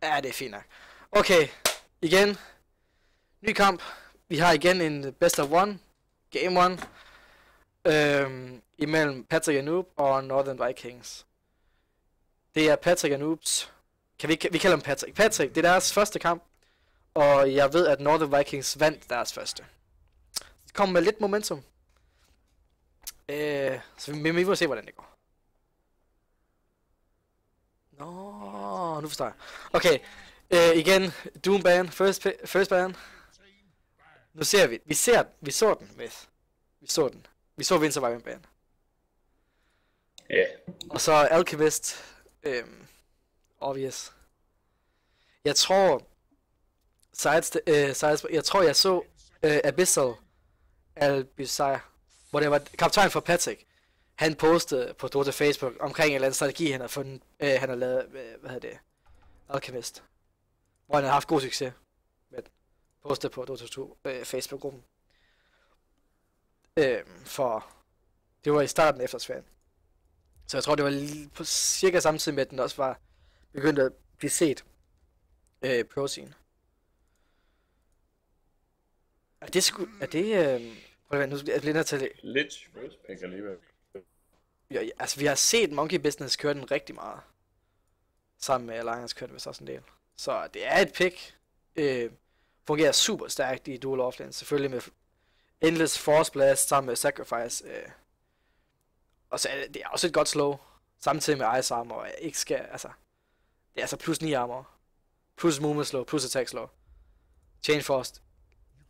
Ja, det er fint nok. Okay, igen. Ny kamp. Vi har igen en best of one. Game 1. Imellem Patrick og Noob og Northern Vikings. Det er Patrick og Noobs. Vi kalder dem Patrick. Patrick, det er deres første kamp. Og jeg ved, at Northern Vikings vandt deres første. De kommer med lidt momentum. Så vi må se, hvordan det går. Nå, nu forstår jeg. Okay, igen, Doom ban, first ban. Nu ser vi, vi så den, Myth. Vi så Winter Wyvern ban. Ja. Yeah. Og så Alchemist, obvious. Jeg tror, jeg så Abyssal Albusai, hvor det var kaptajn for Patrick. Han postede på Dota Facebook omkring en eller anden strategi, han har fundet, han har lavet, hvad hedder det, Alchemist. Hvor han har haft god succes med postet på Dota 2 Facebook-gruppen. For det var i starten af efterårsferien. Så jeg tror, det var på cirka samtidig med, at den også var begyndt at blive set pro-scene. Er det prøv at nu er jeg til lidt first pick alligevel. Ja, altså vi har set Monkey Business køre den rigtig meget. Sammen med Alliance kørte vist også en del. Så det er et pick. Fungerer super stærkt i dual offlane. Selvfølgelig med Endless Force Blast sammen med Sacrifice. Og så er det er også et godt slow. Samtidig med Ice Armor. Og ikke skal, altså, det er altså plus 9 armor. Plus movement slow, plus attack slow. Chain Frost.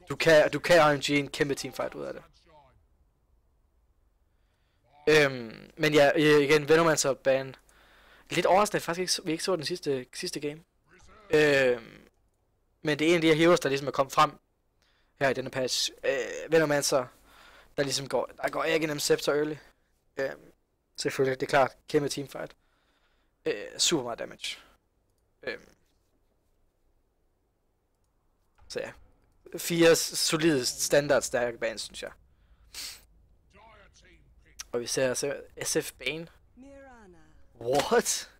Du kan RNG en kæmpe teamfight ud af det. Men ja, igen, Venomancer ban. Lidt overraskende faktisk ikke, vi ikke så den sidste game. Men det er en af de her heroes, der ligesom er kommet frem her i denne patch. Venomancer, der ligesom går Aghanim Scepter early. Selvfølgelig, det er klart, kæmpe teamfight. Super meget damage. Så ja. 4 solide standard stærke bans, synes jeg. Og vi ser SF Bane. What?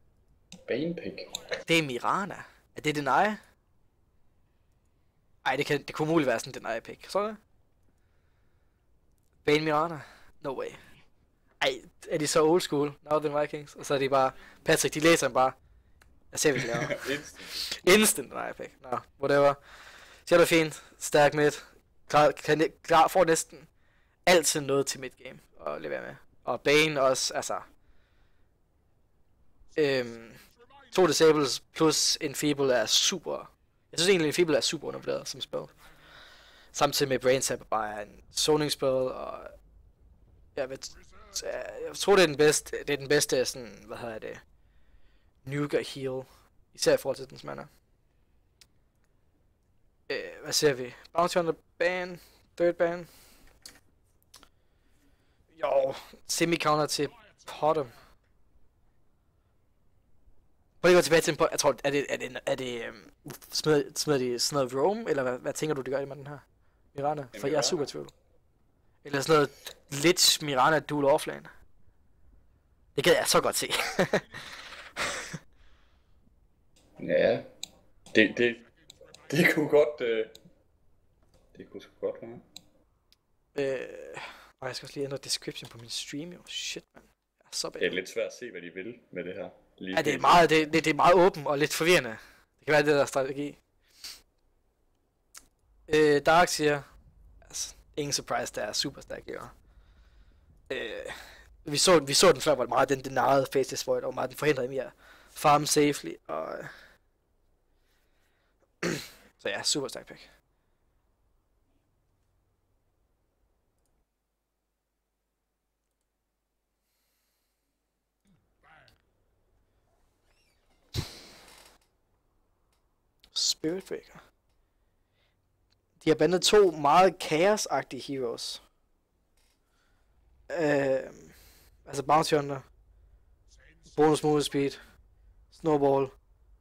Bane pick? Det er Mirana. Er det Deny? Ej, det kunne muligt være sådan en Deny pick. Så det? Bane Mirana? No way. Ej, er de så old school? Northern Vikings? Og så er de bare... Patrick, de læser dem bare. Jeg ser, vi laver. Instant Deny pick. Nå, whatever. Så er det fint. Stærk mid. Klar, får næsten altid noget til midgame at levere med. Og Bane også, altså... 2 disables plus Enfeeble er super... Jeg synes egentlig, Enfeeble er super undervurderet som spil. Samtidig med Brain Tap bare en zoning-spil, og... Jeg tror, det er den bedste sådan, hvad hedder det... Nuke og heal. Især i forhold til dens mana. Hvad ser vi? Bounty on the ban. Third ban. Jo, semi-counter til Potom. Prøv lige at gå tilbage til den på, jeg tror, er det smider de sådan noget roam, eller hvad tænker du, de gør med den her Mirana? For jeg er super tvivl. Eller sådan noget Lich Mirana dual offlane. Det gad jeg så godt se. Ja, det kunne godt, det kunne sgu godt være. Og jeg skal også lige ændre description på min stream, jo. Shit, man. Jeg er så bag. Det er lidt svært at se, hvad de vil med det her. Ja, det er meget åbent og lidt forvirrende. Det kan være det der strategi. Dark siger, altså, ingen surprise, der er super stærk i år. Vi så den før, hvor meget den denarede Faceless Void, og meget den forhindrede mere farm safely, og... Så ja, super stærk pick. Spiritbreaker. De har bandet 2 meget kaos-agtige heroes. Altså Bounty Hunter, Bonus Movement Speed, Snowball,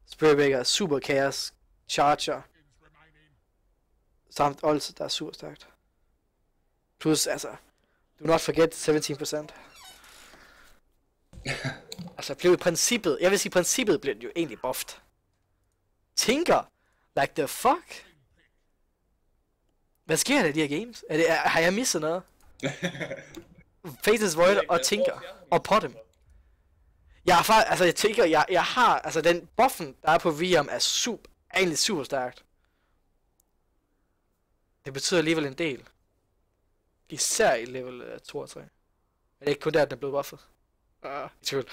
Spiritbreaker, Super Chaos, Charger, samt Ols, der er super stærkt. Plus, altså, do not forget 17%. Altså, blev i princippet, jeg vil sige, princippet blev den jo egentlig buffed. Tinker? Like the fuck? Hvad sker der i de her games? Har jeg misset noget? Faces Void og Tinker. Og Potem. Jeg har faktisk, altså jeg tænker, jeg har, altså den buffen, der er på VM, er egentlig super stærkt. Det betyder alligevel en del. Især i level 2 og 3. Men det er ikke kun der, den er blevet buffet. I tvivl.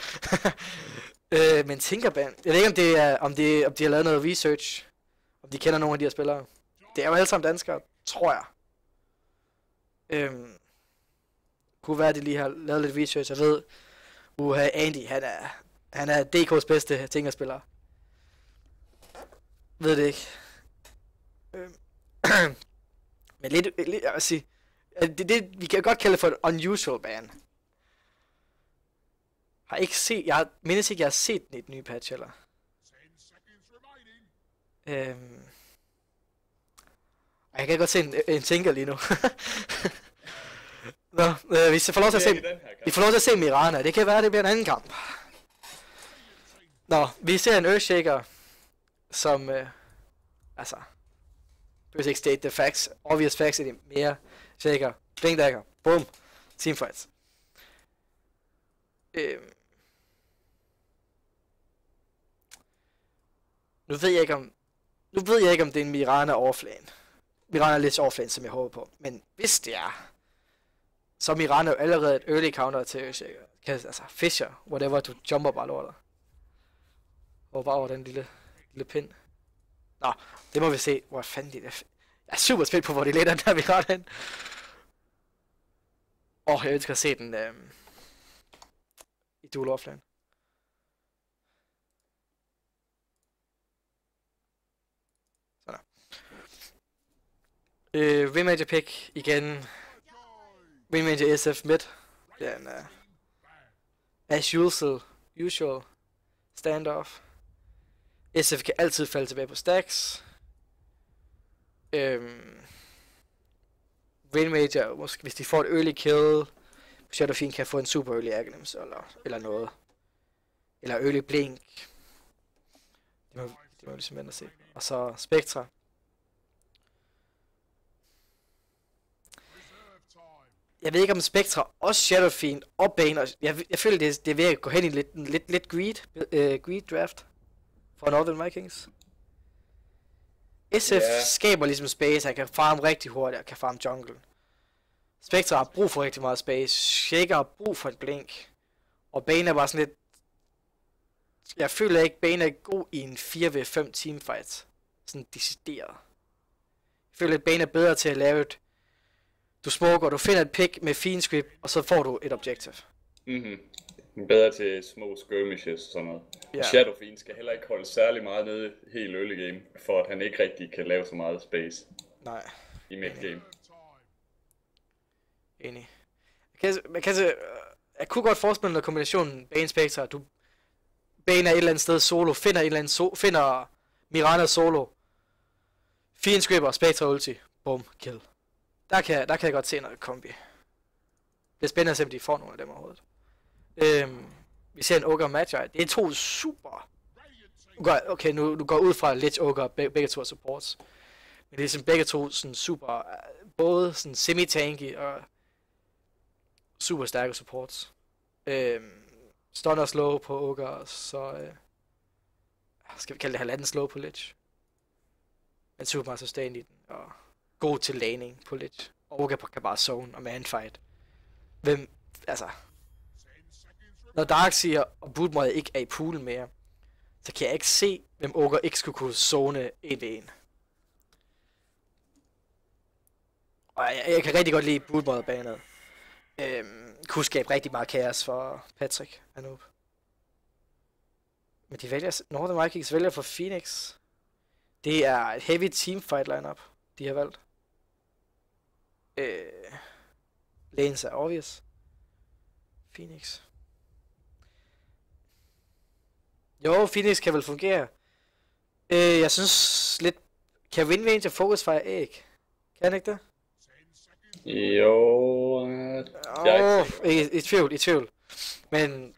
Men Tinkerband, jeg ved ikke om de har lavet noget research. Om de kender nogle af de her spillere. Det er jo alle sammen danskere, tror jeg. Kunne være, at de lige har lavet lidt research. Jeg ved, Andy, han er DK's bedste Tinkerspiller. Ved det ikke. Men lidt, jeg vil sige, det, vi kan godt kalde det for et unusual ban. Jeg mindes ikke, jeg har set den i den nye patch, eller? Jeg kan godt se en Tinker lige nu. Nå, vi får lov til at se, Mirana. Det kan være, det bliver en anden kamp. Nå, vi ser en Earthshaker, som, altså, behøver ikke state the facts, obvious facts er de mere shaker, blinkdagger, boom, teamfights. Nu ved jeg ikke om det er en Mirana overflane. Mirana Lich overflane, som jeg håber på, men hvis det er, så er Mirana jo allerede et early counter til Earthshaker. Altså, Fisher, whatever, du jumper bare lortet. Og bare over den lille pind. Nå, det må vi se. Hvor fanden det er. Jeg er super spændt på, hvor de leder den der Mirana hen. Jeg ønsker at se den i dual offline. Sådan der. Win pick igen. Win SF mid. Det er en as usual standoff. SF kan altid falde tilbage på stacks. Rainmager, måske hvis de får et early kill, Shadowfiend kan få en super early Aghanim's eller noget. Eller early blink. Det må vi ligesom vente at se. Og så Spectra. Jeg ved ikke om Spectra og Shadowfiend og Bane. Jeg føler det er ved at gå hen i lidt greed draft for Northern Vikings. SF skaber ligesom space, han kan farme rigtig hurtigt og kan farme jungle. Spectre har brug for rigtig meget space, Shaker har brug for et blink, og Bane er bare sådan lidt... Jeg føler ikke, Bane er god i en 4v5 teamfight, sådan decideret. Jeg føler, at Bane er bedre til at lave et... Du smoker, du finder et pick med fiendscript, og så får du et objective. Bedre til små skirmishes og sådan noget. Yeah. Shadowfiend skal heller ikke holde særlig meget nede helt early game, for at han ikke rigtig kan lave så meget space. Nej. I mid game. Enig. Jeg kunne godt forestille mig kombinationen Bane Spectre. Bane er et eller andet sted solo, finder Mirana solo. Fiendscripper, Spectre ulti. Boom, kill. Der kan jeg godt se noget kombi. Det er spændende at se, om de får nogle af dem overhovedet. Vi ser en Ogre og Magi. Det er to super... Okay, nu går ud fra Lich Ogre, begge to er supports. Men det er sådan begge to sådan super... Både sådan semi-tanky og... super stærke supports. Stunner slow på Ogre, så... skal vi kalde det halvanden slow på Lich. Men super meget sustain i den, og... god til laning på Lich. Ogre kan bare zone og manfight. Når Darkseer og Broodmother ikke er i poolen mere, så kan jeg ikke se, hvem Ogre ikke skulle kunne zone 1v1. Og jeg kan rigtig godt lide Broodmother-banet. Kunne skabe rigtig meget kaos for Patrick Anoop. Men Northern Vikings vælger for Phoenix. Det er et heavy teamfight lineup, de har valgt. Lanes er obvious. Phoenix. Jo, Phoenix kan vel fungere. Jeg synes lidt... Kan Windway til Focus Fire Egg? Kan han ikke det? Jo... I tvivl. Men...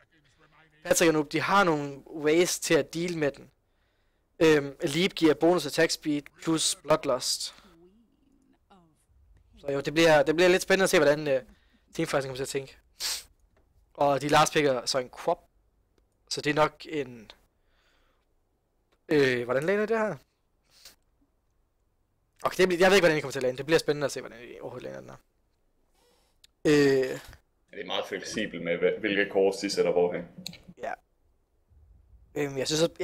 Patrick og Noob, de har nogle ways til at deal med den. Leap giver bonus attack speed plus bloodlust. Så jo, det bliver lidt spændende at se, hvordan teamfighting kommer til at tænke. Og de last picker så en crop. Så det er nok en... hvordan lander det her? Okay, jeg ved ikke, hvordan de kommer til at lande. Det bliver spændende at se, hvordan de overhovedet lander den her. Det er meget fleksibelt med, hvilke kors de sætter hvorhen. Ja. Jeg synes, at...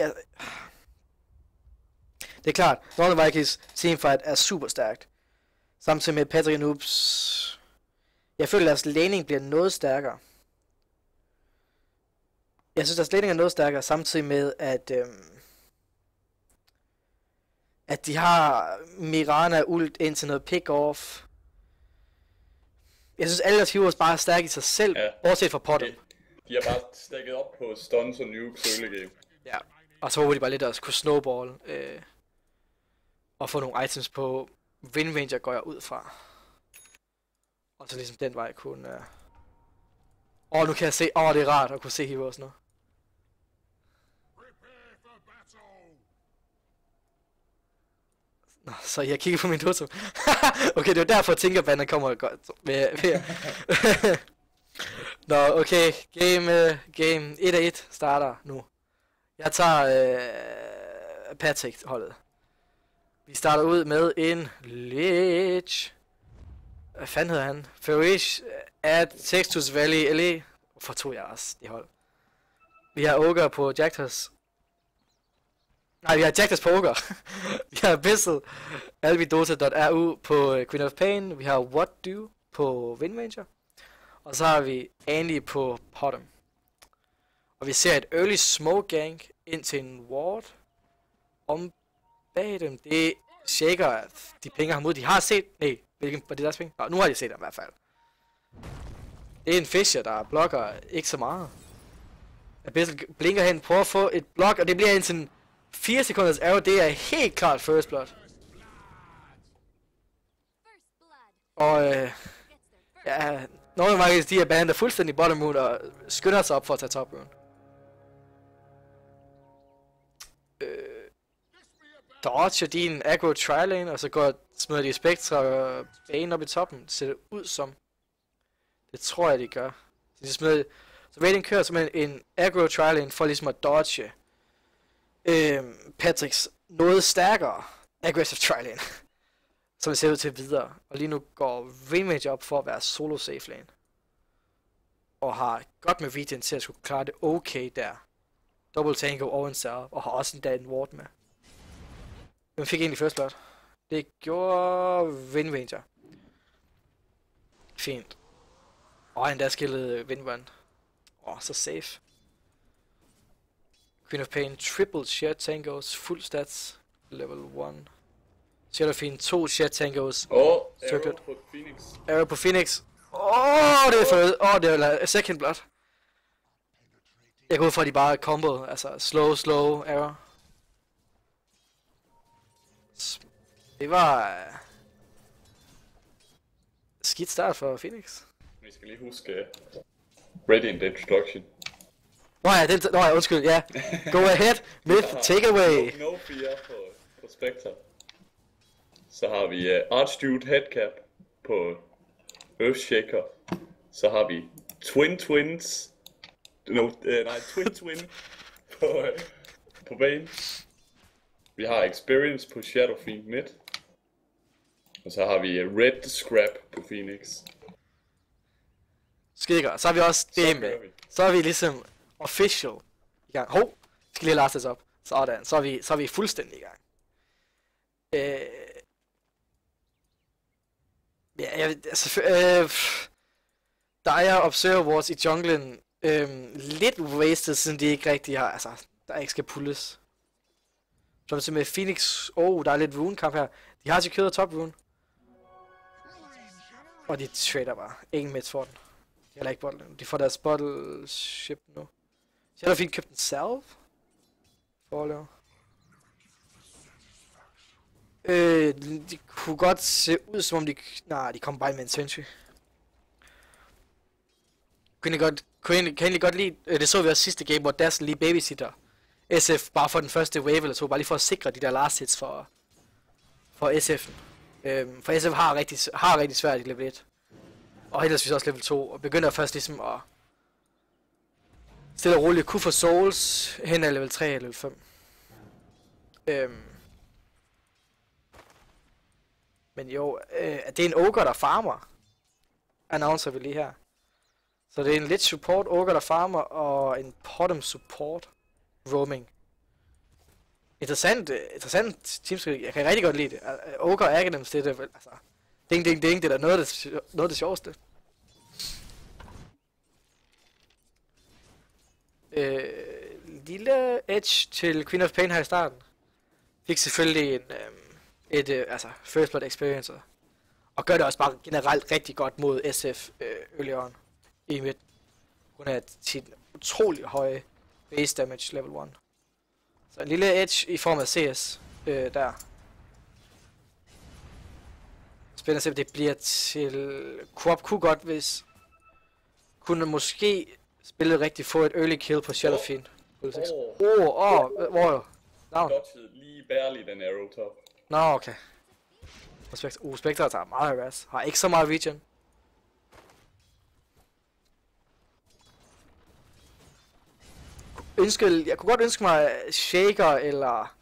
Det er klart, Northern Vikings teamfight er super stærkt. Samtidig med Patrick Noobs... Jeg føler, at deres laning bliver noget stærkere. Jeg synes, at deres laning er noget stærkere, samtidig med, at de har Mirana ult ind til noget pick-off. Jeg synes, alle deres heroes bare er stærke i sig selv, bortset fra Potter. De har bare stakket op på stuns og nukes early game. Ja, og så håber de bare lidt at kunne snowball og få nogle items på Wind Ranger, går jeg ud fra. Og så ligesom den vej kunne... nu kan jeg se... det er rart at kunne se heroes nu. Nå, så jeg kigger på min Dotto. Okay, det er derfor, at Tinkerbanden kommer godt med. Nå, okay. Game 1-1 starter nu. Jeg tager Patrick-holdet. Vi starter ud med en Lich. Hvad fanden hedder han? Farish at Textus Valley LA. Hvorfor tog jeg også det hold? Vi har Ogre på Jaktas. Nej, vi har Jaktas på Ogre. Vi har Bissell albidota.ru på Queen of Pain. Vi har What Do på Wind Ranger. Og så har vi Andy på Potter. Og vi ser et early smoke gank ind til en ward. Om bag dem. Det shaker, at de penge har mod. De har set... Nej, hvilken var det deres penge? Nå, nu har de set dem i hvert fald. Det er en Fisher, der blokker ikke så meget. Abyssal blinker hen, prøver at få et blok, og det bliver indtil en 4 sekunders arrow. Det er helt klart first blood. Og ja, nogle af de her bander fuldstændig bottom moon og skynder sig op for at tage top rune. Dodger din aggro tri-lane, og så smider de Spectre og Bane op i toppen. Det ser det ud som. Det tror jeg, de gør. Så Raiden kører simpelthen en aggro tri-lane for ligesom at dodge Patricks noget stærkere aggressive tri-lane. Som det ser ud til videre. Og lige nu går Rainmage op for at være solo safe lane. Og har godt med regen til at skulle klare det okay der. Double tango og en serve, og har også endda en ward med. Hvem fik egentlig first blood? Det gjorde Wind Ranger. Fint. Og han der skillede Windrun. Så safe. Queen of Pain, triple shared tangos, full stats, level 1. Shadowfiend, 2 shared tangos. Arrow på Phoenix. Arrow på Phoenix. Det er first. Det er second blood. Jeg går ud fra, at de bare combo, altså slow, arrow. Det var skidt start for Phoenix. Vi skal lige huske Radiant Introduction. Undskyld, ja. Go ahead, myth, take away. No fear på Spectre. Så har vi Archdude Headcap på Earthshaker. Så har vi Twin Twin på Bane. Vi har Experience på Shadowfiend Mid. Og så har vi Red Scrap på Phoenix. Skidegodt. Så har vi også det med. Så er vi ligesom official i gang. Skal lige lade os op. Sådan. Så er vi fuldstændig i gang. Dire Observer Wars i junglen. Lidt wasted, siden de ikke rigtig har... Altså, der ikke skal pulles. Som med Phoenix. Der er lidt rune kamp her. De har secured top rune. Og de trader bare. Ingen mids for den. De har ikke bottle. De får deres bottle ship nu. Shadowfiend købt en salve. For at lave. De kunne godt se ud som om de... Nej, de kom bare med en sentry. Kan egentlig godt lide... Det så vi også sidste game, hvor Dazzle lige babysitter SF bare for den første wave eller to, bare lige for at sikre de der last hits for SF'en. For SF har rigtig svært i level 1. Og heldigvis også level 2, og begynder først ligesom at stille og roligt kunne få souls hen ad level 3 eller level 5. Men jo, det er en ogre, der farmer, announcer vi lige her. Så det er en lidt support ogre, der farmer, og en bottom support roaming. Interessant teamskyld. Jeg kan rigtig godt lide det. Ogre og Aghanim's, det er det, altså. Ding, ding, ding, det er da noget af det sjoveste. Lille edge til Queen of Pain her i starten. Fik selvfølgelig en first blood experience. Og gør det også bare generelt rigtig godt mod SF early on i midt. Hun har sin utrolig høje base damage level 1. Så en lille edge i form af CS der. Spændende at se, det bliver til... Coop kunne godt, hvis... Kunne måske spille rigtig få et early kill på Shadow Fiend. Hvor? Dodgede lige barely den arrow top. Nå, okay. Spectre tager meget harass. Har ikke så meget regen. Jeg kunne godt ønske mig Shaker eller...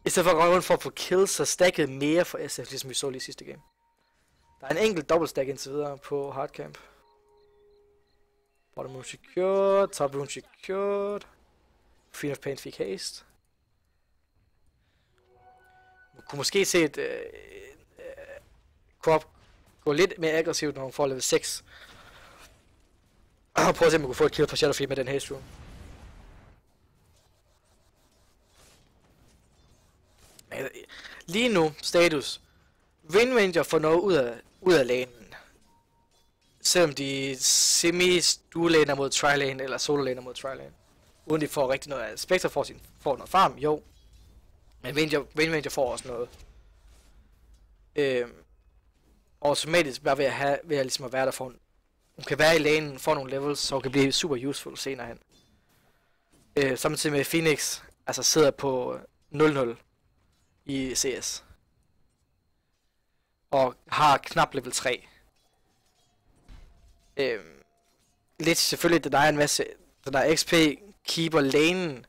I stedet for at gå rundt for at få kills, så stacket mere for SF, ligesom vi så lige sidste game. Der er en enkelt double stack indtil videre på hardcamp. Bottom room secured, top room secured. Queen of Pain fik haste. Man kunne måske se et Crop gå lidt mere aggressivt, når hun får level 6. Og prøve at se, om man kunne få et kill på Shadow Fiend med den haste room. Lige nu, status. Wind Ranger får noget ud af lanen. Selvom de semi-dual-laner mod tri-lane, eller solo-laner mod tri-lane. Uden de får rigtig noget af. Spectre får noget farm, jo. Men Wind Ranger får også noget. Automatisk bare ved at ligesom at være der for hun kan være i lanen, få nogle levels, så hun kan blive super useful senere hen. Samtidig med Phoenix, altså sidder på 0-0 i CS. Og har knap level 3. Lidt selvfølgelig, der er en masse, der er XP, keeper lanen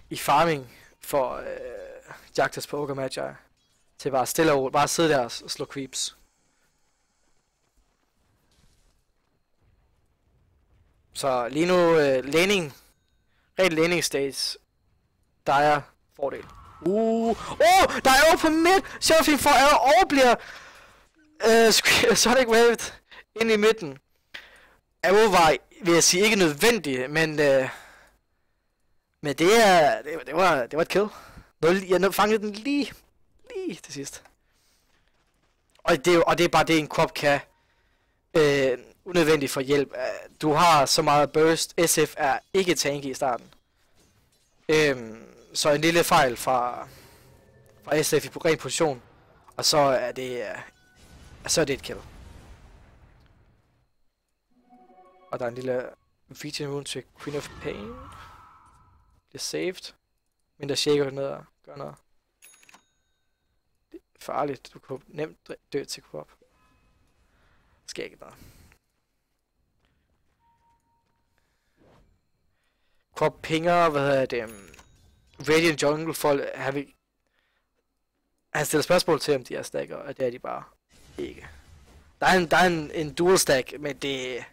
i farming for Jagtas på Ogre Magi. Til bare stille og bare sidde der og slå creeps. Så lige nu rent laning stage, der er fordel. Der er over på midt! Shadow Fiend får arrow og bliver Sonic Waved ind i midten. Arrow var, vil jeg sige, ikke nødvendigt, men det var et kill. Jeg fangede den lige til sidst. Og det er bare det, en Crop kan unødvendigt for hjælp. Du har så meget burst. SF er ikke tanky i starten. Så en lille fejl fra SF i ren position. Og så er det et kill. Og der er en lille feature rune til Queen of Pain. Bliver saved. Men der shaker ned og gør noget. Det er farligt. Du kan nemt dø til Coop. Skal ikke noget. Coop pinger, Radiant Jungle for han stiller spørgsmål til, om de er stacker, og det er de bare ikke. Der er en dual stack, men det er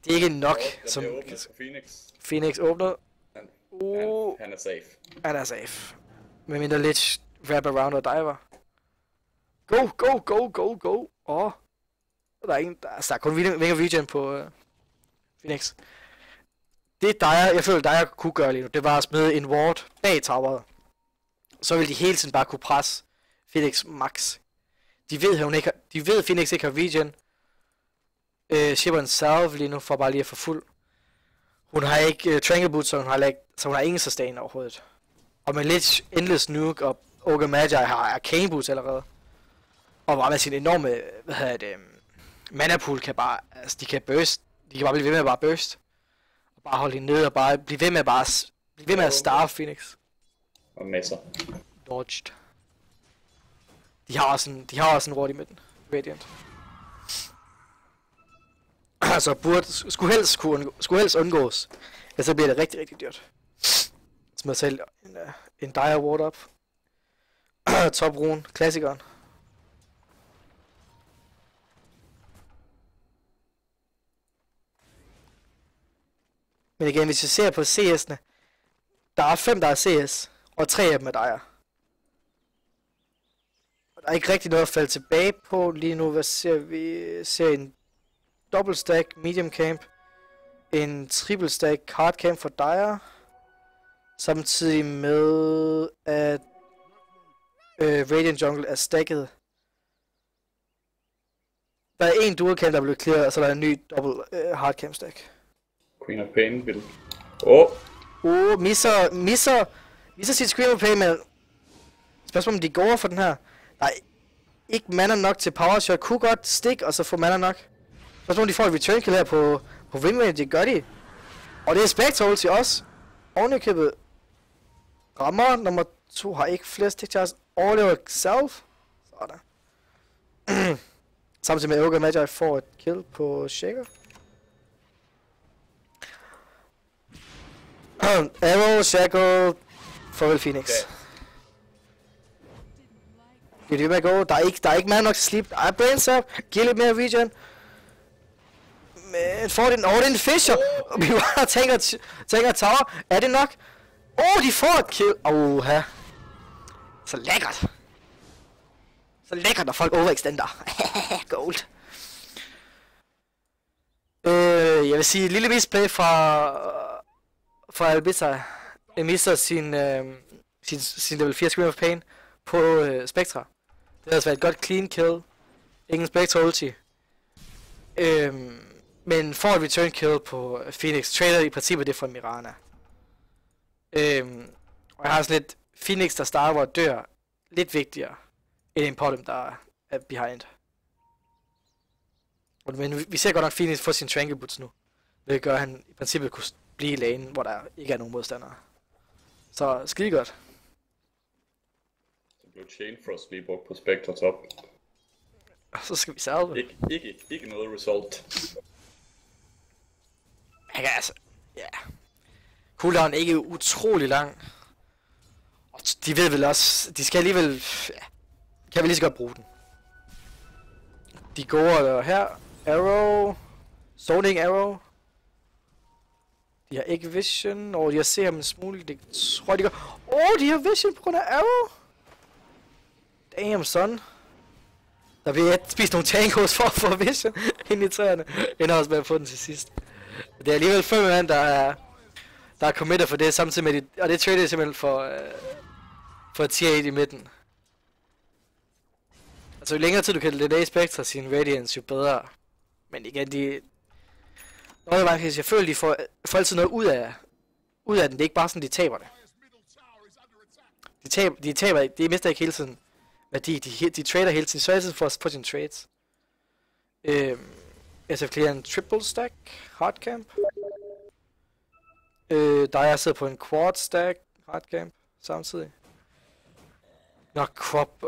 ikke nok. Som Phoenix åbner. Han er safe. Han er safe. Med mindre lidt wrap around og diver. Go. Der er ingen, der er kun Wing of Regen på Phoenix. Det jeg føler, jeg kunne gøre lige nu, det var at smide en ward bag toweret. Så vil de hele tiden bare kunne presse Phoenix max. De ved Phoenix ikke har regen. Shipper en salve lige nu for bare lige at få fuld. Hun har ikke Trangle Boots, så hun har ingen sustain overhovedet. Og med lidt Endless Nuke og Ogre Magi har Arcane Boots allerede. Og bare med sin enorme, mana pool kan bare, altså de kan burst. De kan bare blive ved med at bare burst. Bare holde hende nede og bare blive ved med at starve Phoenix. Og masser. Dodged. De har også en ward i midten. Radiant. Altså skulle helst undgås. Ellers så bliver det rigtig, rigtig dyrt. Smid selv en dire ward op. Top rune, klassikeren. Men igen, hvis vi ser på CS'ene, der er 5, der er CS, og 3 af dem er dire. Der er ikke rigtig noget at falde tilbage på lige nu. Hvad ser vi? Ser en double stack medium camp, en triple stack hard camp for dire, samtidig med at Radiant Jungle er stacket. Der er en dual camp, der er blevet clear, og så er der en ny double hard camp stack. Queen of Pain vil. Misser sit Queen of Pain, men spørgsmålet om de går for den her. Der er ikke mana nok til power shot. Kunne godt stick, og så få mana nok. Spørgsmålet om de får et return kill her på Ringway, det gør de. Og det er Spectre til os. Ovenikøbet rammer nummer 2 har ikke flere stick charges. Overlever self. Sådan. Samtidig med Ogre Magi får et kill på Shaker. Arrow, Shackle, farvel Phoenix. Det er det, gå. Der er ikke meget nok til sleep. Der er brains up. Giv lidt mere regen. Men får den over den Fisher. Vi bare tænker tower. Er det nok? De får et kill. Oha. Så lækkert. Så lækkert, når folk overextender. Gold. Jeg vil sige, lille misplay fra Albitta. Misser sin level 4 Scream of Pain på Spectra. Det har altså været et godt clean kill. Ingen Spectra ulti. Men får et return kill på Phoenix. Trader i princippet det fra Mirana. Og jeg har sådan lidt Phoenix, der starter og dør, lidt vigtigere end en Potem, der er behind. Men vi ser godt nok Phoenix få sin Tranquil Boots nu. Det gør, at han i princippet kunne blive i lane, hvor der ikke er nogen modstandere. Så skide godt. Så blev Chain Frost lige brugt på Spectre top. Og så skal vi salve. Ikke noget result. Ja, altså, ja. Cooldown ikke utrolig lang. Og de ved vel også, de skal alligevel, ja, kan vi lige så godt bruge den. De går her, Arrow, Zoning Arrow. De har ikke vision, og jeg ser ham en smule, det tror jeg de gør. De har vision på grund af Arrow. Damn son. Der bliver spist nogle tankos for at få vision ind i træerne. Ender også med at få den til sidst. Det er alligevel 5 mand, der er committed for det, samtidig med og det trader simpelthen for tier 1 i midten. Altså jo længere tid du kan delay Spectre sin Radiance, jo bedre. Men igen, jeg føler, de får altid noget ud af den. Det er ikke bare sådan, de taber det. De mister ikke hele tiden værdi. De trader hele tiden. Så er det for at få sine trades. SF clear en triple stack. Hardcamp. Der er jeg sidder på en quad stack. Hardcamp. Samtidig. Nok crop.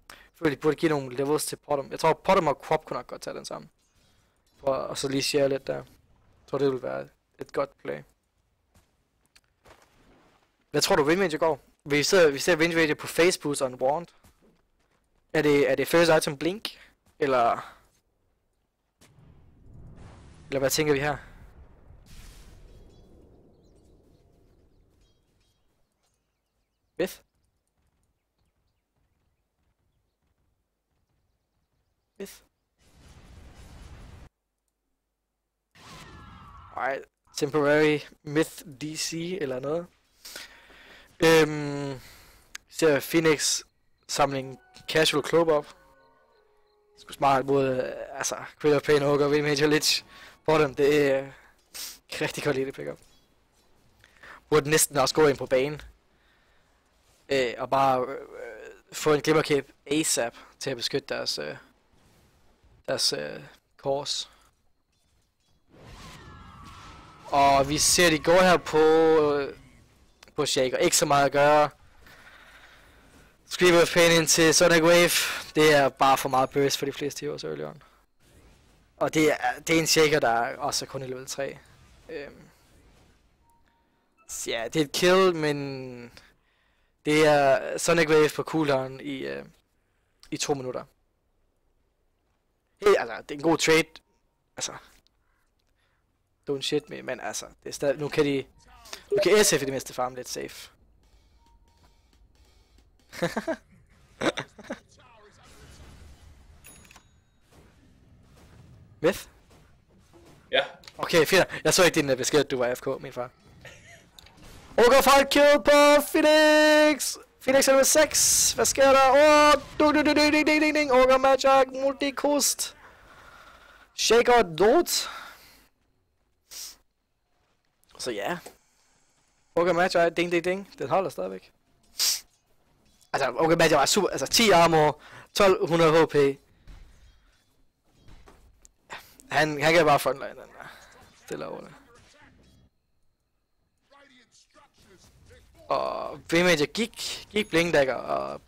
Jeg føler, de burde give nogle levels til Potem. Jeg tror, Potem og crop kunne nok godt tage den sammen. Og så lige share lidt der. Jeg tror, det vil være et godt play. Hvad tror du win går? Vi ser win på face boost og en wand. Er det first item blink? Eller hvad tænker vi her? Myth? Alright, temporary myth DC eller noget. Ser Phoenix samling casual club op. Sgu smart mod Queen of Pain og Win Major Lich på dem. Det er rigtig godt lide det pick-up. Burde næsten også gå ind på banen. Og bare få en glimmercape ASAP til at beskytte deres course. Og vi ser de går her på Shaker. Ikke så meget at gøre. Screamer of Pain ind til Sonic Wave. Det er bare for meget burst for de fleste heroes early on. Og det er en Shaker, der også er kun i level 3. Ja, det er et kill, men det er Sonic Wave på cooldown i 2 minutter. Hey, altså, det er en god trade. Altså, don't shit me, men altså, det er stadig, nu kan SF i det mindste farme lidt safe. Myth? Ja. Okay, fint. Jeg så ikke din besked, at du var AFK, min far. Ogre får et kill på Phoenix! Phoenix er nummer 6. Hvad sker der? Ding. Ogre Magic, multi-kost. Shaker dot. Så ja. Ogre Magic, ding. Den holder stadigvæk. Altså, Ogre Magic var super. Altså, 10 armor, 1200 HP. Han kan bare frontline den der. Stille over det. Og V-Major gik Blink Dagger og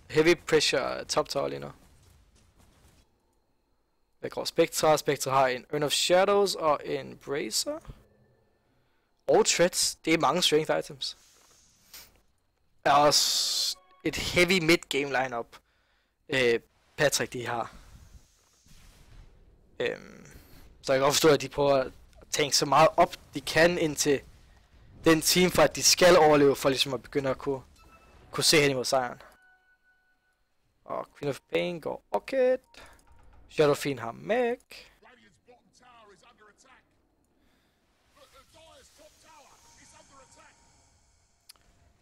Heavy Pressure top tower lige nu. Jeg går Spectra. Spectra har en Urn of Shadows og en Bracer. Og Treads. Det er mange strength items. Der er også et heavy mid-game lineup. Patrick de har. Så jeg kan godt forstå, at de prøver at tænke så meget op, de kan indtil den team, for at de skal overleve, for ligesom at begynde at kunne se hen imod sejren. Og Queen of Pain går Orchid. Shadowfiend har Meg.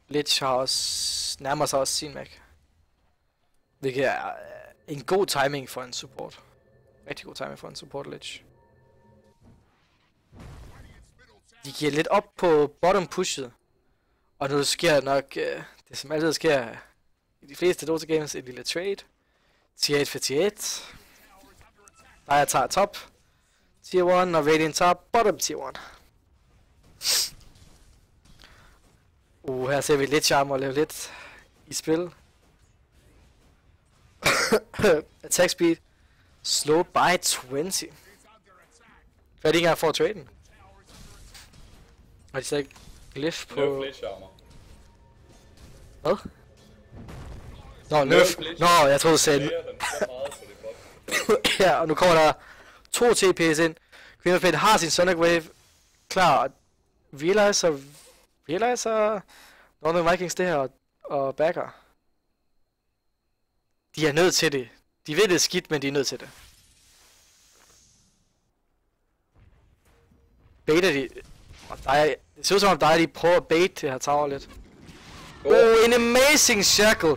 Lich har også, nærmer sig også sin Meg. Hvilket er en god timing for en support. Rigtig god timing for en support Lich. De giver lidt op på bottom pushet. Og nu sker nok det som altid sker i de fleste Dota games, et lille trade. Tier 1 for tier 1. Jeg tager top. Tier 1 og Radiant tager bottom tier 1. Her ser vi lidt charme og lave lidt i spil. Attack speed. Slow by 20. Hvad er det ikke engang for at trade den? Har de så ikke glyph på... Hvad? Nå, jeg troede du sagde... Ja, og nu kommer der 2 TP's ind. Queen of Pain har sin Sonic Wave klar. Realizer Northern Vikings det her og backer. De er nødt til det. De ved det er skidt, men de er nødt til det. Baiter de... Det ser ud som om de prøver at bait det her tower lidt. En amazing shackle!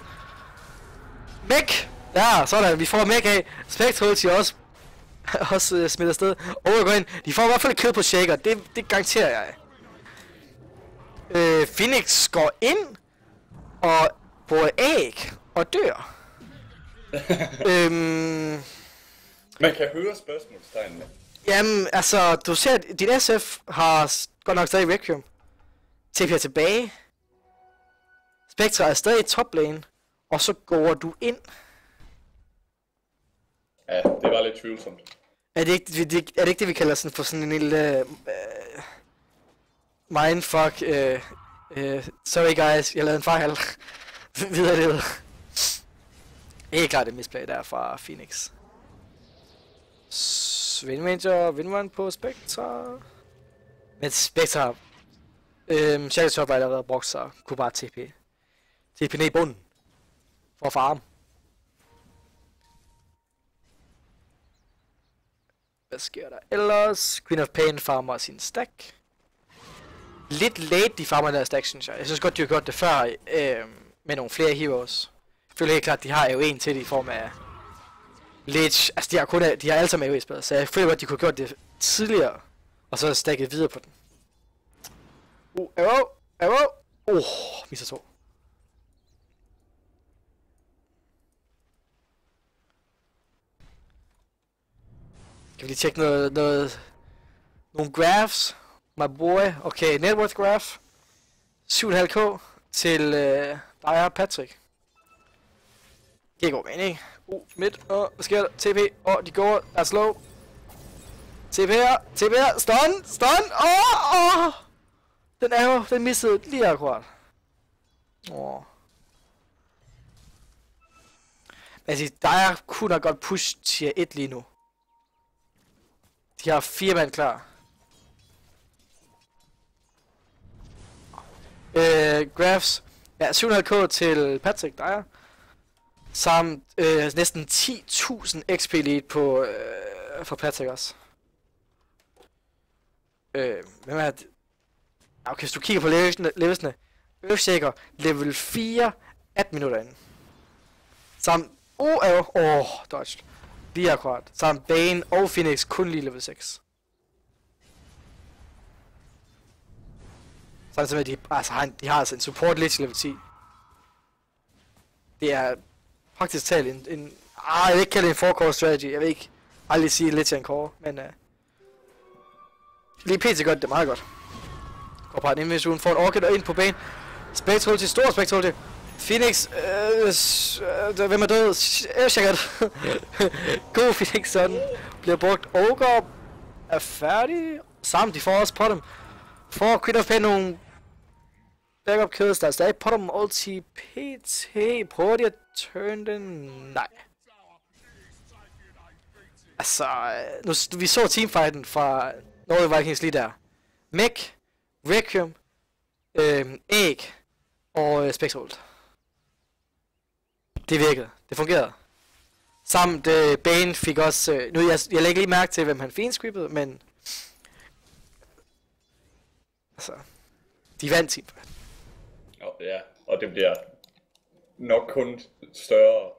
Meg! Ja, sådan, vi får Meg af. Spectral siger også smidt afsted. Går ind. De får i hvert fald et kill på Shaker, det garanterer jeg. Phoenix går ind og bruger æg og dør. Man kan høre spørgsmålstegnene. Jamen, altså, du ser, at dit SF har godt nok stadig Requiem. TP'er tilbage. Spectra er stadig i top lane. Og så går du ind. Ja, det var lidt tvivlsomt. Er det ikke det, vi kalder sådan for sådan en lille... mindfuck, sorry guys, jeg lavede en fejl. Videre det. Helt klart et misplay der fra Phoenix. Windmanger på Spectra. Men Spectra... Shadow Top var allerede brugt, så kunne bare TP. TP ned i bunden. For at farme. Hvad sker der ellers? Queen of Pain farmer sin stack. Lidt late de farmer deres stack, synes jeg. Jeg synes godt, de har gjort det før med nogle flere heroes. Jeg føler helt klart, de har jo en til det i form af Lich. Altså, de har alle sammen AoE-spillere, så jeg føler godt, de kunne have gjort det tidligere. Og så stacket videre på den. Arrow! Misser 2. Kan vi lige tjekke nogle graphs? My boy. Okay, net worth graph. 7,5k til dig, Patrick. Det går mening. Midt, og hvad sker der? TP, og de går, der er slow. TP her, stun, Den er jo, den missede lige akkurat. Altså, der kunne da godt push tier 1 lige nu. De har 4 mand klar. Graphs. Ja, 700k til Patrick, der samt næsten 10.000 XP lead på for Patrick også. Hvem er det? Okay, hvis du kigger på levelsene. Earthshaker, level 4, 18 minutter inden. Samt dodged. Lige akkurat. Samt Bane og Phoenix kun lige level 6. Samtidig med, de har altså en support lidt til level 10. Det er praktisk talt jeg vil ikke kalde det en 4-core strategy. Jeg vil ikke aldrig sige lidt til en core, men lige pt gør det meget godt. Går på en invasion, får en orchid og ind på bane. Spectral til, stor spectral til. Phoenix, hvem er død? Earthshaker. God Phoenix, sådan bliver brugt. Ogre er færdig. Sammen, de får også på dem. For Queen of Pain nogle backup kills, der er stadig på dem. Ulti PT. Prøver de at turn den? Nej. Altså, vi så teamfighten fra Nordic Vikings lige der. Mech, Requiem, Egg og Spectral. Det virkede. Det fungerede. Samt Bane fik også... jeg lægger lige mærke til, hvem han fiendscrippede, men... Altså... De vandt teamfight. Ja, og det bliver nok kun større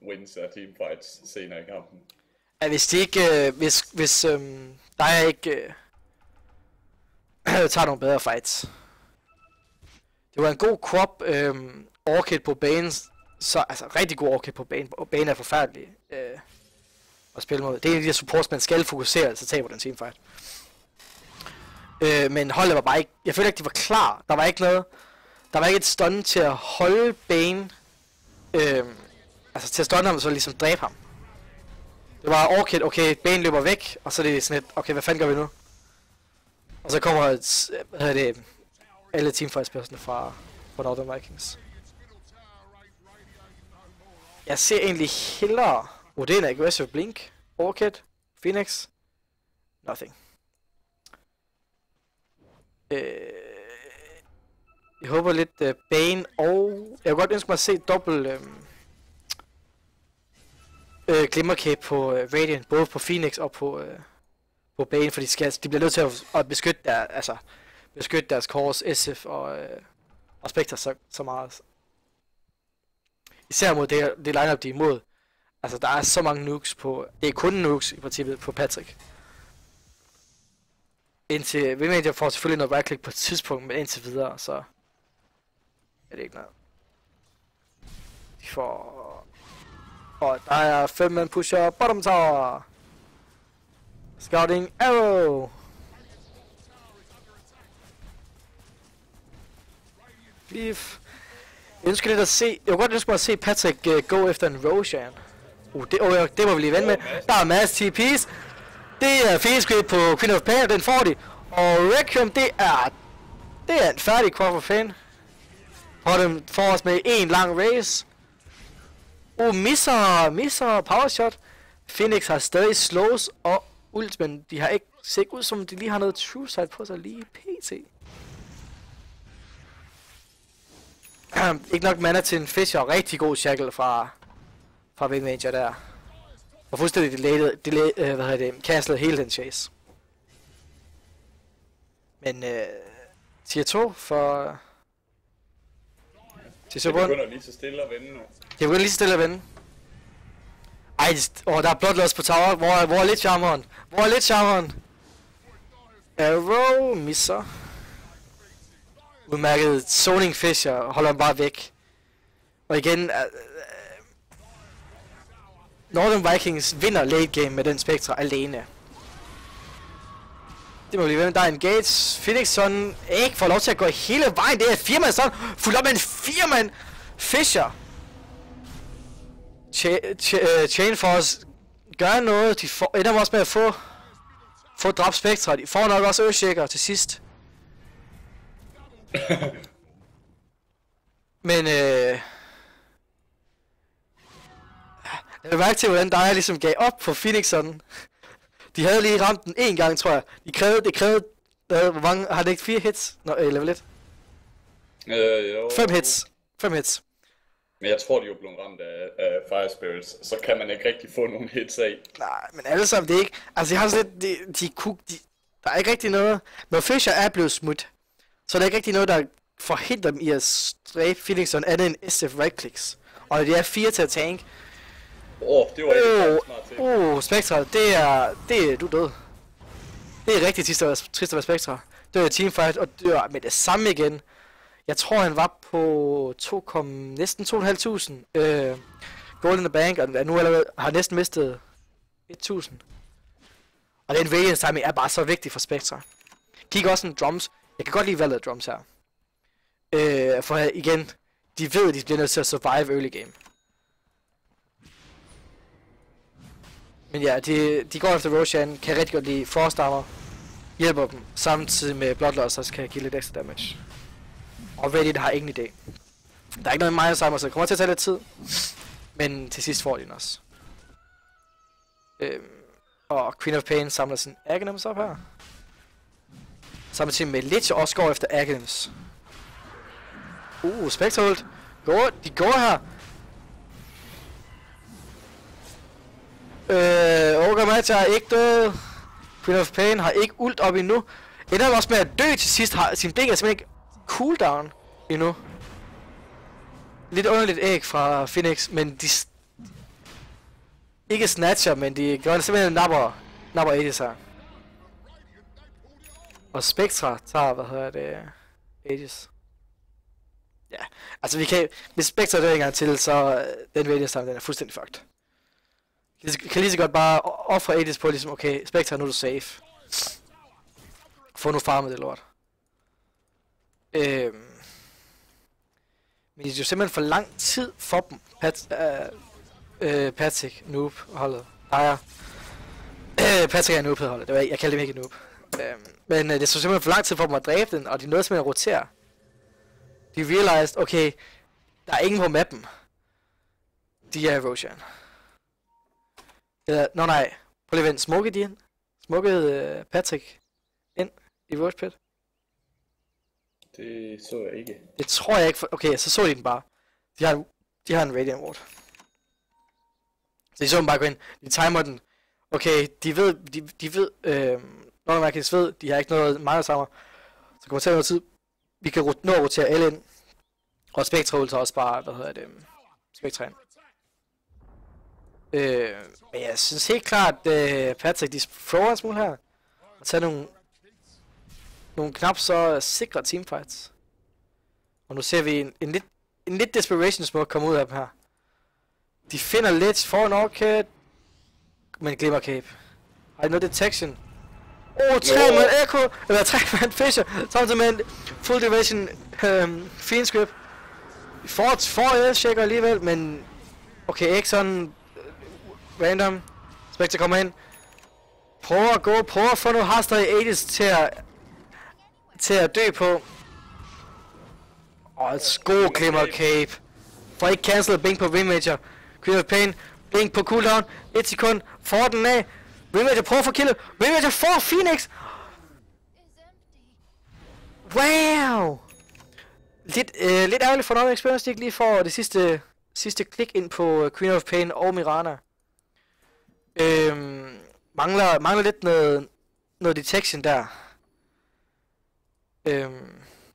wins af teamfights senere i kampen. Ja, hvis de ikke... Hvis der er ikke... tager nogle bedre fights. Det var en god crop orchid på banen. Så altså rigtig god orchid på banen. Og banen er forfærdelig at spille mod. Det er en af de her supports, man skal fokusere, så taber den teamfight. Men holdet var bare ikke... Jeg følte ikke, de var klar. Der var ikke noget... Der var ikke et stun til at holde Bane. Altså til at stunne ham og så ligesom dræbe ham. Det var orchid, okay, Bane løber væk. Og så er det sådan et, okay, hvad fanden gør vi nu? Og så kommer alle teamfight-spillerne fra Northern Vikings. Jeg ser egentlig hellere... det er en aggressive blink. Orchid. Phoenix. Nothing. Jeg håber lidt Bane og... Jeg kunne godt ønske mig at se dobbelt glimmercape på Radiant. Både på Phoenix og på Bane. For de bliver nødt til at beskytte deres cores, SF og Spectre så meget. Især mod det lineup, de er imod. Altså, der er så mange nukes på... Det er kun nukes i princippet på Patrick. Indtil... Vi mener, jeg får selvfølgelig noget right-click på et tidspunkt, men indtil videre, så... er det ikke noget. De får... Og der er 5 man pusher bottom tower. Scouting arrow. Leave. Jeg ønsker lidt at se... Jeg kunne godt ønske mig at se Patrick gå efter en Roshan. Det må vi lige vende med. Der er masse TP's. Det er Phoenix på Queen of Pain, den får de. Og Requiem, det er en færdig quad for fan. Og dem får os med en lang race. Misser powershot. Phoenix har stadig slows og ult, men de har ikke set ud som de lige har noget true sight på sig lige pt. Ikke nok mana til en Fisher, rigtig god shackle fra Wingmanger der. Og fuldstændig delayed, canceled hele den chase. Men tier 2 for... Det begynder lige så stille at vende nu. Det begynder lige så stille at vende. Ej, der er bloodloss på tower. Hvor er lidt charmeren? Arrow misser. Udmærket zoning Fisher holder ham bare væk. Og igen... Northern Vikings vinder late game med den Spectre alene. Det må lige være, der er engage. Phoenix sådan ikke får lov til at gå hele vejen. Det er 4-mand sådan. Fuldt op med en 4-mand. Fisher. Chain Force gør noget. De ender også med at få dræbt Spectre. De får nok også Earthshaker til sidst. Men jeg vil mærke til, hvordan der ligesom gav op på Phoenix sådan. De havde lige ramt den en gang, tror jeg. Det krævede hvor mange, har det ikke 4 hits? Nå, level 1? Jo. 5 hits. 5 hits. Men jeg tror, de er jo blevet ramt af Fire Spirits, så kan man ikke rigtig få nogen hits af. Nej, men alle sammen, det er ikke... Altså, jeg har sådan lidt... der er ikke rigtig noget... Når Fisher er blevet smut, så er der ikke rigtig noget, der forhindrer dem i at stræbe Phoenix sådan andet end SF right-clicks. Og det er 4 til at tank. Det var ikke smart til. Spectre, det er... Du er død. Det er rigtig trist at være Spectre. Det var teamfight, og dør med det samme igen. Jeg tror, han var på næsten 2.500 gold in the bank, og nu allerede har næsten mistet 1.000. Og den Radiance timing er bare så vigtig for Spectre. Kig også en drums. Jeg kan godt lide valget af drums her. For igen, de ved, at de bliver nødt til at survive early game. Men ja, de går efter Roshan, kan rigtig godt lide Frostarmor, hjælper dem, samtidig med Bloodlust, så kan jeg give lidt ekstra damage. Og Radiant har ingen idé. Der er ikke noget i mig sammen, så det kommer til at tage lidt tid. Men til sidst får de den også. Og Queen of Pain samler sin Aghanims op her. Samtidig med Lich også går efter Aghanims. Spectre ult. De går her. Ogre Match er ikke død. Queen of Pain har ikke ult op endnu. Ender også med at dø til sidst. Sin dæk er simpelthen ikke cooldown endnu. Lidt underligt æg fra Phoenix, men de... Ikke snatcher, men de gør simpelthen napper Aegis her. Og Spectra tager, Aegis. Ja, altså vi kan... Hvis Spectra dør en gang til, så den Aegis den er fuldstændig fucked. Kan lige så godt bare ofre Aegis på ligesom, okay, Spectra, nu er du safe. Få nu farmet det lort. Men det er jo simpelthen for lang tid for dem. Patrick, Noob holdet. Patrick er Noob holdet. Det var jeg kaldte dem ikke Noob. Men det er så simpelthen for lang tid for dem at dræbe den, og de nåede simpelthen at rotere. De realized, okay, der er ingen på mappen. De er Roshan. Nej. Prøv lige at vente. Smukkede de ind? Smukkede Patrick ind i Roach Pit? Det så jeg ikke. Det tror jeg ikke. Okay, så de den bare. De har en Radiant Ward. Så de så dem bare gå ind. De timer den. Okay, de ved, når man kan ved, de har ikke noget meget sammen. Så kommer til noget tid. Vi kan nå at rotere alle ind. Og Spectre tager også bare, Spectre ind. Men jeg synes helt klart, Patrick, de thrower en smule her. Og tager nogle knap så sikre teamfights. Og nu ser vi en lidt desperation smoke komme ud af dem her. De finder lidt for en orchid, men glemmer cape. Har de noget detection? 3-man echo, eller 3-man fisher, samtidig med en full duration fiend script. Får checker alligevel, men okay, ikke sådan random. Spectre kommer ind. Prøver at få noget haster i Aegis til at dø på. Og et glemmer cape. For ikke cancel blink på Ringmager. Queen of Pain. Blink på cooldown. 1 sekund. Får den af. Ringmager prøver at få killet. Ringmager får Phoenix. Wow. Lidt ærgerligt for noget experience, de ikke lige får det sidste klik ind på Queen of Pain og Mirana. Mangler lidt noget detection der.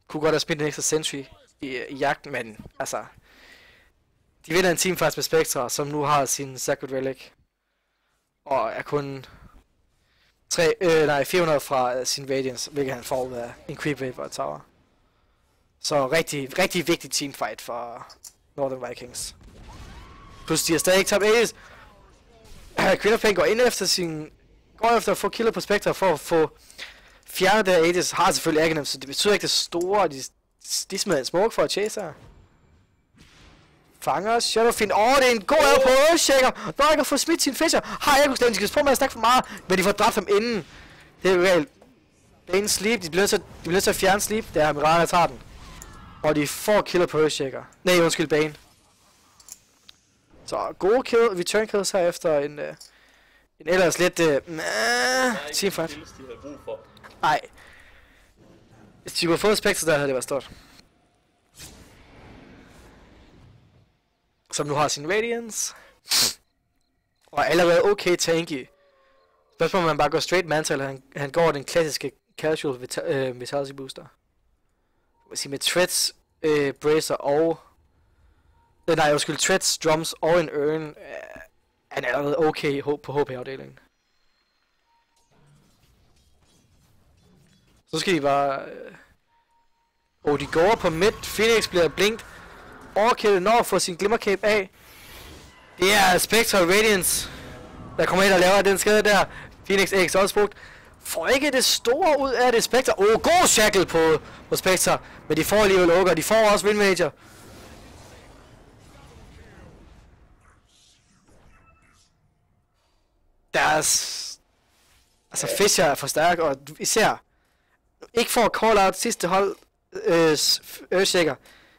Kunne godt have smidt en ekstra sentry i jagten, men altså... De vinder en teamfight med Spectre, som nu har sin Sacred Relic. Og er kun 400 fra sin Radiance, hvilket han får ud af en Creep Wave og Tower. Så rigtig vigtig teamfight for Northern Vikings. Plus de har stadig ikke tabt Aegis. Queen of Pain går efter at få killet på Spectre for at få fjerner det her Aegis, har selvfølgelig Aghanim, så det betyder ikke det store, de smider en smoke for at chase her. Fanger Shadowfiend. Det er en god ad på Earthshaker. Når ikke har fået smidt sin Fisher. Har Echo Slam, de skal spille med at snakke for meget, men de får dræbt ham inden. Det er jo reelt. Bane Sleep, de bliver nødt til at fjerne Sleep. Det er Mirana, der tager den. Og de får killer på Earthshaker. Nej, undskyld, Bane. Så gode return kills her efter en ellers lidt teamfight. Nej. Hvis de kunne få Spectre, der havde det været stort. Som nu har sin Radiance. Og allerede okay tanky. Spørgsmålet om man bare går straight mantle, han går den klassiske casual vitality booster. Jeg vil sige med Treads, Bracer og... Nej, undskyld, Treads, Drums og en Urn. Han er allerede okay på HP-afdelingen. Så skal de bare... de går på mid. Phoenix bliver blinkt. Overkill når at få sin Glimmercape af. Det er Spectre Radiance, der kommer ind og laver den skade der. Phoenix X også brugt. Får ikke det store ud af det. Spectre. God shackle på Spectre. Men de får alligevel Ogre. De får også Wind Major. Deres... Altså Fisher er for stærk, og især... Ikke for at call out sidste hold Earthshaker,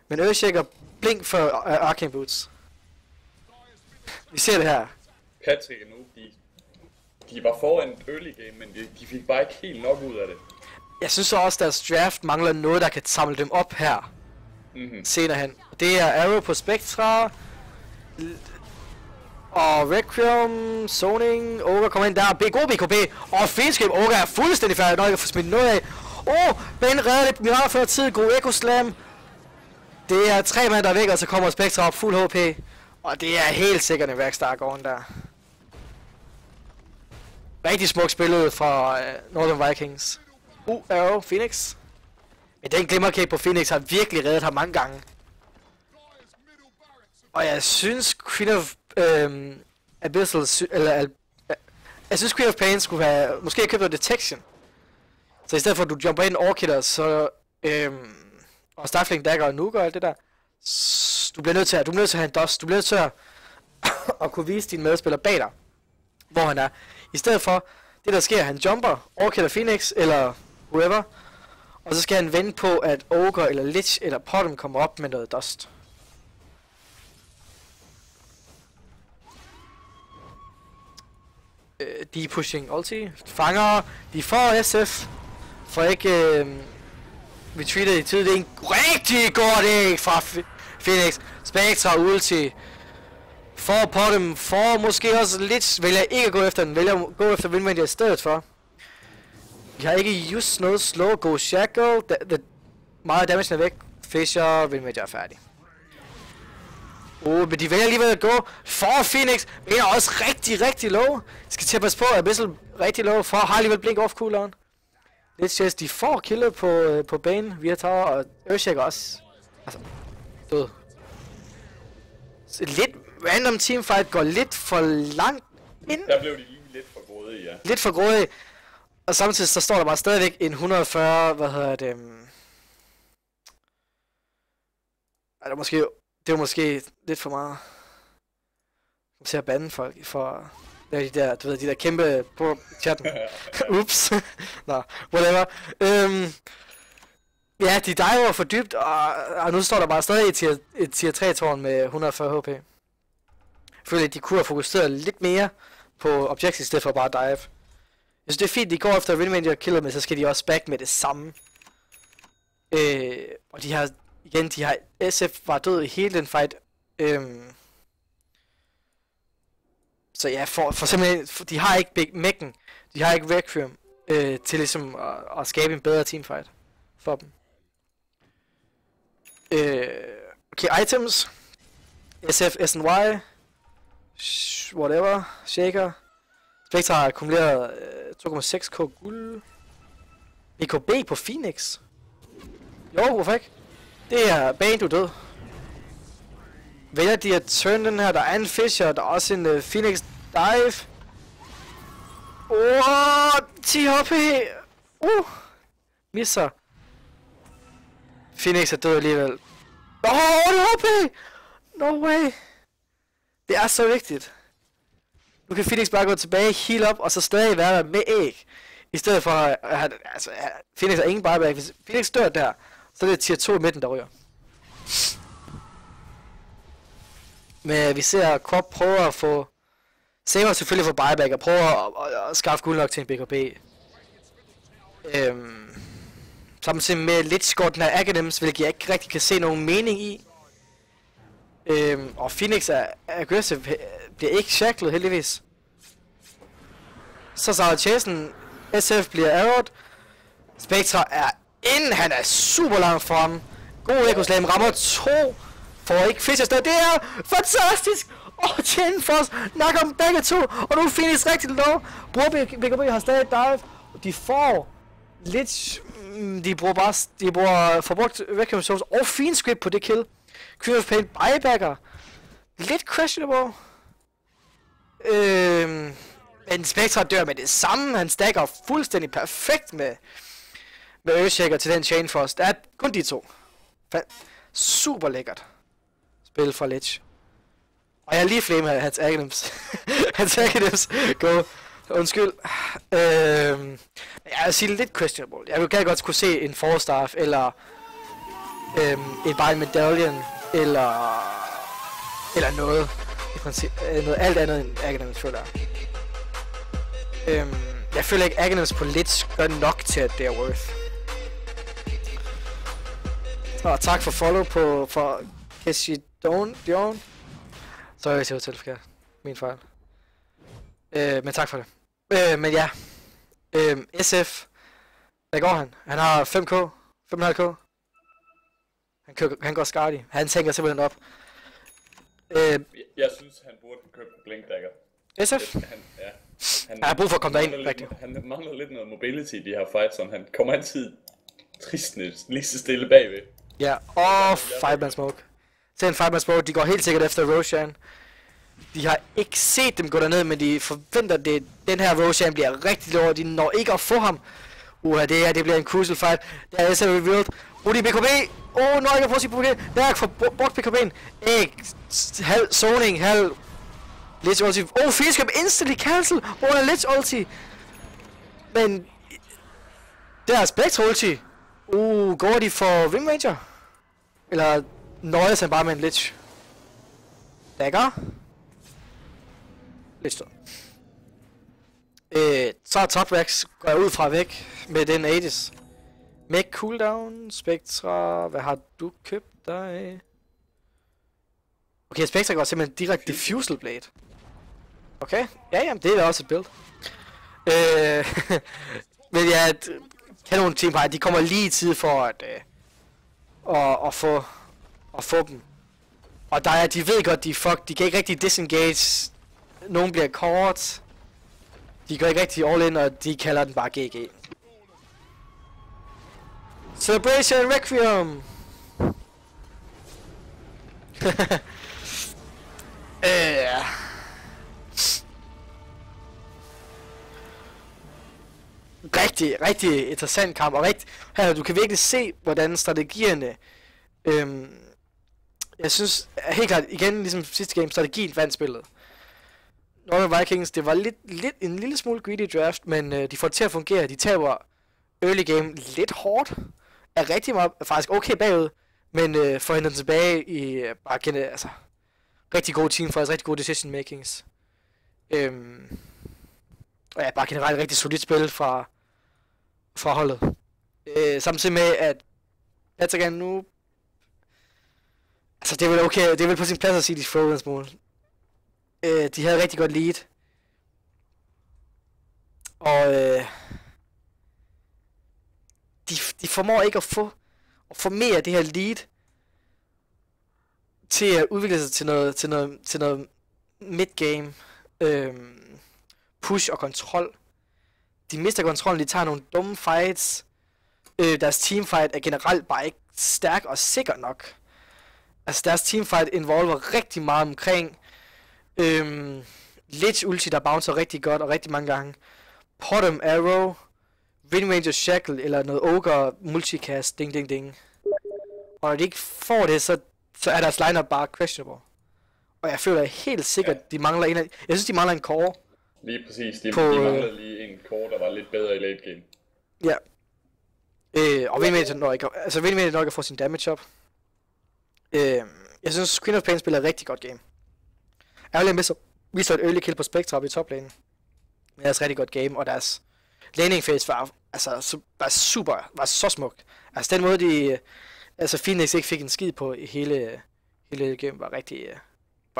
men Earthshaker blink for Arcane Boots. Vi ser det her. Patrick og nu, de var foran early game, men de fik bare ikke helt nok ud af det. Jeg synes også, at deres draft mangler noget, der kan samle dem op her. Senere hen. Det er Arrow på Spectra. Og Requiem, Zoning, Ogre kommer ind der. God BKB. Og Fiendskab. Ogre er fuldstændig færdig, når jeg får smidt noget af. Men redder det. Mirage før tid. God Echo Slam. Det er 3 mand, der er væk, og så kommer Spectre op fuld HP. Og det er helt sikkert en værkstar gården der. Rigtig smukt spillet fra Northern Vikings. Arrow, Phoenix. Men den Glimmercape på Phoenix har virkelig reddet ham mange gange. Og jeg synes Queen of Abyssal, jeg synes Queen of Pain skulle have, måske købt noget Detection. Så i stedet for at du jumper ind overkiller, så og Stifling Dagger og Nuke og alt det der, du bliver nødt til at have en dust, du bliver nødt til at kunne vise dine medspillere bag dig, hvor han er. I stedet for, det der sker, han jumper, overkiller Phoenix eller whoever, og så skal han vente på, at Ogre eller Lich eller Potom kommer op med noget dust. De er pushing ulti, fanger, de får SF, for ikke retreatet i tid. Det er en rigtig god æg fra Phoenix. Spectre ulti, for Potom, for måske også lidt, vælger ikke at gå efter den, vælger at gå efter Windmania i stedet for. De har ikke just noget slow, go shackle, meget damage er væk, Fisher, Windmania er færdig. Men de vælger alligevel at gå for Phoenix, men er også rigtig low. Skal til at passe på, at Abyssal rigtig low, for har alligevel blink off cooldown. Let's just, de får killet på Bane via tower, og Earthshaker også. Altså, død. Så lidt random teamfight går lidt for langt ind. Der blev de lige lidt for grådige, ja. Lidt for grådige. Og samtidig så står der bare stadigvæk en 140, hvad hedder det? Det var måske lidt for meget. Jeg ser bande folk for de der, du ved, de der kæmpe på chatten. Ups. Nå, whatever. Ja, de diver for dybt, og nu står der bare stadig et tier 3 tårn med 140 HP. Jeg føler, at de kunne have fokuseret lidt mere på objectives i stedet for bare dive. Jeg synes, det er fint, de går efter Windmania og killer, men så skal de også back med det samme. Og de har SF var død i hele den fight. Så ja, for simpelthen, de har ikke mækken, de har ikke Requiem til ligesom at skabe en bedre teamfight for dem. Okay, items. SF, SNY, whatever, Shaker. Spectre har akkumuleret 2,6k guld. BKB på Phoenix. Jo, hvorfor ikke? Det er Bane, du er død. Vælger de at turn den her, der er en Fisher, der er også en Phoenix dive. 10 HP! Misser. Phoenix er død alligevel. Det er OP! No way! Det er så vigtigt. Nu kan Phoenix bare gå tilbage, heal op, og så stadig være der med æg. I stedet for at have, altså, Phoenix har ingen buyback. Hvis Phoenix dør der, så er det tier 2 i midten, der ryger. Men vi ser Corp prøve at få... Saber selvfølgelig få buyback og prøve at skaffe guld nok til en BKB. Samtidig med lidt skort den her Academics, hvilket jeg ikke rigtig kan se nogen mening i. Og Phoenix er aggressive, bliver ikke shacklet heldigvis. Så Sarah Chasen, SF bliver arrowed. Spectre er inden, han er super langt frem. God Ecoslam, rammer 2. Får ikke fish afsted, det er fantastisk! Chain Force nakker om begge to, og nu er Phoenix rigtig low. BKB har stadig dive. De får lidt... De får brugt Vacuum Source og Fiend Script på det kill. Queen of Pain buybacker. Lidt questionable. Men Spectre dør med det samme. Han stacker fuldstændig perfekt med Earthshaker til den Chain Force. Der er kun de to. Super lækkert spil fra Lich. Og jeg har lige flamet hans Aghanim's. Hans Aghanim's. Go. Undskyld. Jeg vil sige lidt questionable. Jeg vil godt kunne se en 4-staff, eller en Bind Medallion, eller noget. I princip, noget alt andet end Aghanim's, føler jeg. Jeg føler ikke Aghanim's på Lich gør nok til, at det er worth. Og tak for follow for Dion. Sorry, hvis jeg var tilforkert. Min fejl. Men tak for det. Men ja. SF. Hvad går han? Han har 5k. 5,5k. Han går skardy. Han tænker simpelthen op. Jeg synes, han burde købe Blinkdagger. SF? Han har brug for at komme derind, rigtigt. Han mangler lidt noget mobility i de her fights, som han kommer altid tristende, lige så stille bagved. Ja, og 5-man smoke. Se en 5-man smoke, de går helt sikkert efter Roshan. De har ikke set dem gå derned, men de forventer, at den her Roshan bliver rigtig lort. De når ikke at få ham. Det her, det bliver en crucial fight. Der er SF revealed. Rudi BKB. Når ikke at få sit BKB. Der er for brugt BKB'en. Halv zoning, halv Lich ulti. Fiendskab instantly cancel. Under Lich ulti. Men der er Spectre ulti. Går de for Ring Ranger? Eller nøjes han bare med en Lich? Dagger. Lich død. Så er Topvax, går jeg ud fra væk med den Aegis. Make cooldown, Spectra, hvad har du købt dig? Okay, Spectra går simpelthen direkte Diffusal Blade. Okay, ja, jamen, det er også et build. Men ja, Kanon Teamfight, de kommer lige i tid for at få dem. Og de ved godt, de kan ikke rigtig disengage. Nogen bliver caught. De går ikke rigtig all in, og de kalder den bare GG. Celebration Requiem! Rigtig interessant kamp, og her, du kan virkelig se, hvordan strategierne, jeg synes helt klart, igen ligesom sidste game, strategien vandt spillet. Northern Vikings, det var en lille smule greedy draft, men de får det til at fungere. De taber early game lidt hårdt, er rigtig meget, faktisk okay bagud, men får hende tilbage i bare rigtig gode team, faktisk rigtig gode decision makings. Og ja, bare generelt rigtig solidt spil fra holdet. Samtidig med, at Patagon nu... Altså, det er vel okay, det er vel på sin plads at sige, de får en smule. De havde rigtig godt lead. Og de formår ikke at få mere af det her lead til at udvikle sig til noget mid-game push og kontrol. De mister kontrollen, de tager nogle dumme fights. Deres teamfight er generelt bare ikke stærk og sikker nok. Altså deres teamfight involver rigtig meget omkring Lich ulti, der bouncer rigtig godt og rigtig mange gange. Potom arrow, Windranger Shackle eller noget Ogre multicast, ding ding ding. Og når de ikke får det, så er deres lineup bare questionable. Og jeg føler helt sikkert, de mangler en af... Jeg synes, de mangler en core. Lige præcis. De mangler lige en core, der var lidt bedre i late game. Ja. Og Windranger når ikke at få sin damage op. Jeg synes, Queen of Pain spiller et rigtig godt game. Ærgerligt viser et early kill på Spectre op i toplane. Men deres rigtig godt game, og deres laning phase var så smukt. Altså den måde de... Altså Phoenix ikke fik en skid på i hele game var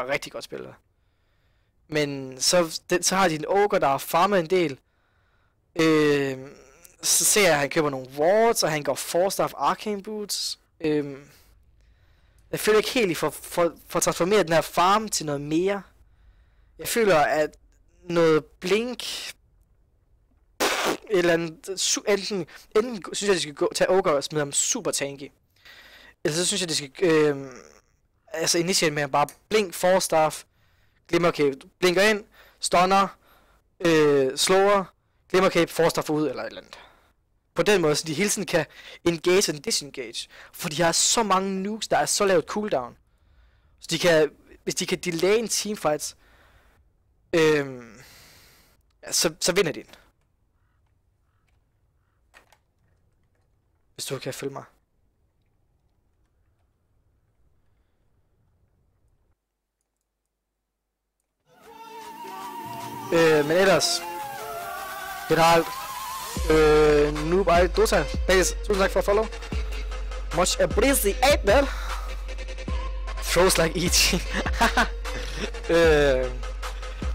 rigtig godt spillet. Men så har de en Ogre, der har farmet en del. Så ser jeg, at han køber nogle wards, og han går Forstaff Arcane Boots. Jeg føler ikke helt, at for at transformere den her farm til noget mere. Jeg føler, at noget blink... eller enten synes jeg, de skal tage Ogre og smide ham super tanky. Eller så synes jeg, de skal initiere med at bare blink, Forstaff, Glimmercape, blinker ind, stunner, slower, Glimmercape, Forstaff ud eller et eller andet. På den måde, så de hele tiden kan engage and disengage. For de har så mange nukes, der er så lavt cooldown. Så de kan, hvis de kan delay en teamfight, så vinder de den. Hvis du kan følge mig. Men ellers generelt Noob I Dota Basis, tusind tak for at follow. Much appreciated man. Throws like E.T.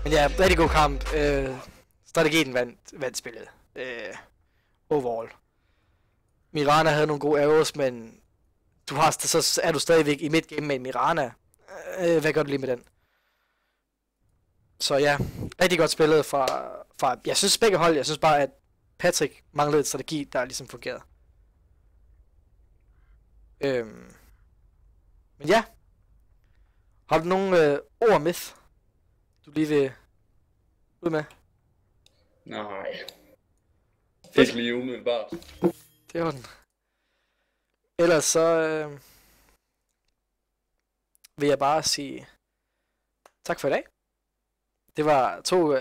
Men ja, rigtig god kamp. Strategien vandt spillet. Overall. Mirana havde nogle gode arrows, men så er du stadigvæk i midtgame med Mirana. Hvad gør du lige med den? Så ja, rigtig godt spillet fra jeg synes begge hold. Jeg synes bare, at Patrick manglede et strategi, der ligesom fungerede. Men ja. Har du nogle ord med, du lige vil ud med? Nej. Ikke lige umiddelbart. Det var den. Ellers så vil jeg bare sige tak for i dag. Det var to